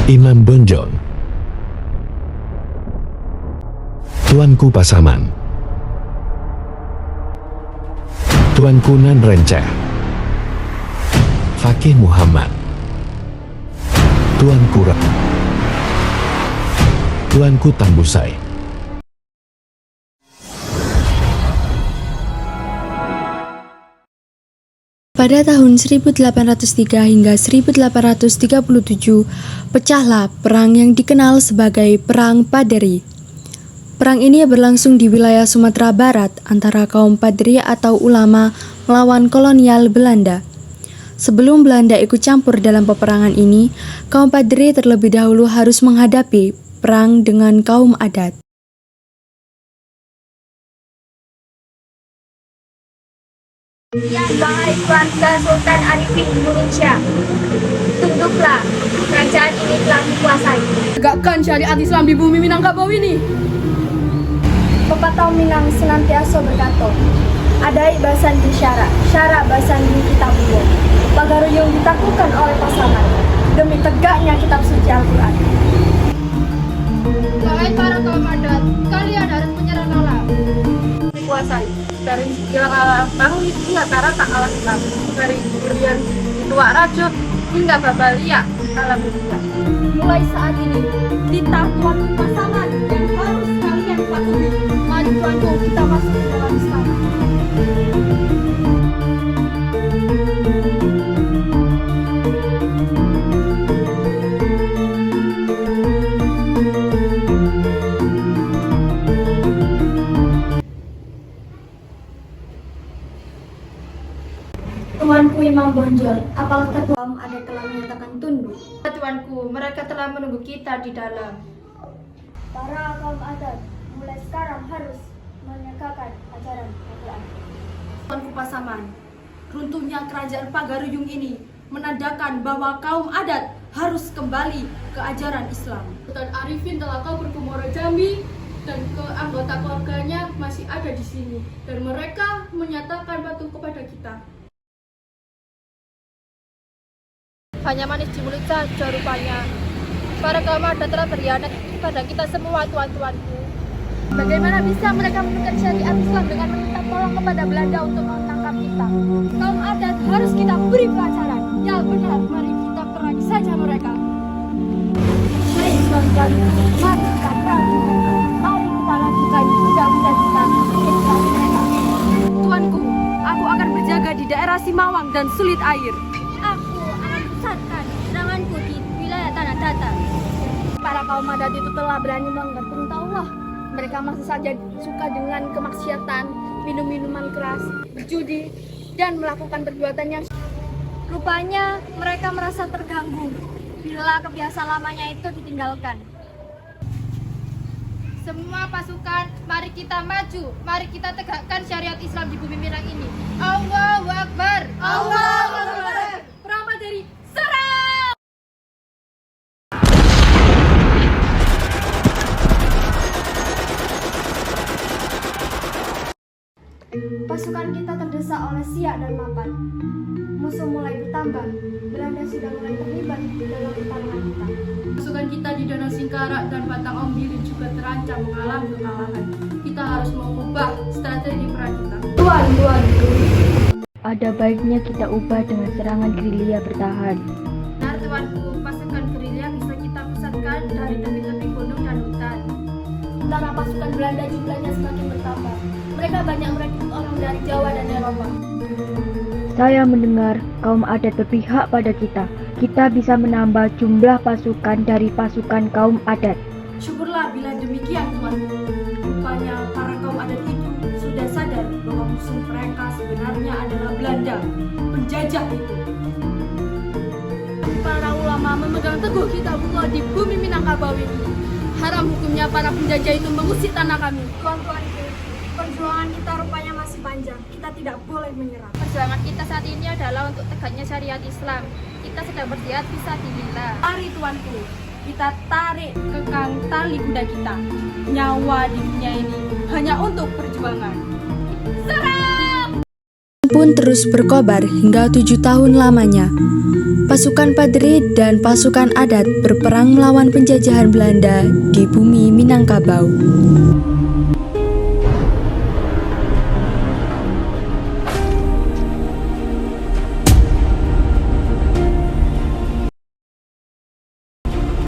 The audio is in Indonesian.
Imam Bonjol, Tuanku Pasaman, Tuanku Nan Renceh, Fakih Muhammad, Tuanku Tuanku Tambusai. Pada tahun 1803 hingga 1837, pecahlah perang yang dikenal sebagai Perang Paderi. Perang ini berlangsung di wilayah Sumatera Barat antara kaum Paderi atau ulama melawan kolonial Belanda. Sebelum Belanda ikut campur dalam peperangan ini, kaum Paderi terlebih dahulu harus menghadapi perang dengan kaum adat. Wahai keluarga Sultan Arifin Indonesia, tunduklah, kerajaan ini telah dikuasai. Tegakkan syariat Islam di bumi Minangkabau ini. Pepatah Minang senantiasa berkata, adai basan di syarak, syarak basan di kitab buku. Pagaruyung ditaklukkan oleh pasangan, demi tegaknya kitab suci Al-Quran. Wahai para kaum adat, kalian harus menyerang Allah. Dikuasai dari segala bangun itu antara tak alas Islam, dari durian tua rajo hingga babalia alam dunia. Mulai saat ini, kita tuanku pasangan yang harus kalian patuhi. Mari tuanku, kita masuk ke dalam istana. Tuanku Imam Bonjol, apakah kaum ada telah menyatakan tunduk? Tuanku, mereka telah menunggu kita di dalam. Para kaum adat mulai sekarang harus menegakkan ajaran Al-Quran. Tuanku Pasaman, runtuhnya kerajaan Pagaruyung ini menandakan bahwa kaum adat harus kembali ke ajaran Islam. Sultan Arifin telah kabur ke Muara Jambi dan ke anggota keluarganya masih ada di sini dan mereka menyatakan patuh kepada kita. Hanya manis di mulut saja rupanya. Para kaum adat telah berkhianat kepada kita semua, tuan-tuanku. Bagaimana bisa mereka menukar syariat Islam dengan meminta tolong kepada Belanda untuk menangkap kita? Kaum adat harus kita beri pelajaran. Ya benar, mari kita perangi saja mereka. Mari tuan-tuan, mari kita perang. Mari kita lakukan budak-budak kita mengejar mereka. Tuanku, aku akan berjaga di daerah Simawang dan Sulit Air. Aku akan pusatkan seranganku di wilayah Tanah Datar. Para kaum adat itu telah berani melanggar perintah Allah. Mereka masih saja suka dengan kemaksiatan, minum-minuman keras, berjudi, dan melakukan perbuatan yang Rupanya mereka merasa terganggu bila kebiasaan lamanya itu ditinggalkan. semua pasukan, mari kita maju, mari kita tegakkan syariat Islam di bumi Minang ini. Allahu Akbar! Allahu Akbar! Perang Paderi, serang! Pasukan kita terdesak oleh Siak dan Mapan. Musuh mulai bertambah. Belanda sudah mulai terlibat dalam pertarungan kita. Pasukan kita di Danau Singkarak dan Batang Ombilin juga terancam mengalami kekalahan. Kita harus mengubah strategi perang kita. Tuan. Ada baiknya kita ubah dengan serangan gerilya bertahan. Benar tuanku, pasukan gerilya bisa kita pusatkan dari tepi-tepi gunung dan hutan. Sementara pasukan Belanda jumlahnya semakin bertambah. Mereka banyak merekrut orang dari Jawa dan Eropa. Saya mendengar kaum adat berpihak pada kita. Kita bisa menambah jumlah pasukan dari pasukan kaum adat. Syukurlah bila demikian tuanku. Rupanya para kaum adat itu sudah sadar bahwa musuh mereka sebenarnya adalah Belanda, penjajah itu. Para ulama memegang teguh kitab Allah di bumi Minangkabau ini. Haram hukumnya para penjajah itu mengusik tanah kami. Tuan-tuanku, perjuangan kita rupanya masih panjang. Kita tidak boleh menyerah. Perjuangan kita saat ini adalah untuk tegaknya syariat Islam. Kita sedang berjihad fisabilillah. Mari tuanku, kita tarik kekang tali kuda kita. Nyawa di dunia ini hanya untuk perjuangan. Serang! Pun terus berkobar hingga 7 tahun lamanya. Pasukan Padri dan pasukan adat berperang melawan penjajahan Belanda di bumi Minangkabau.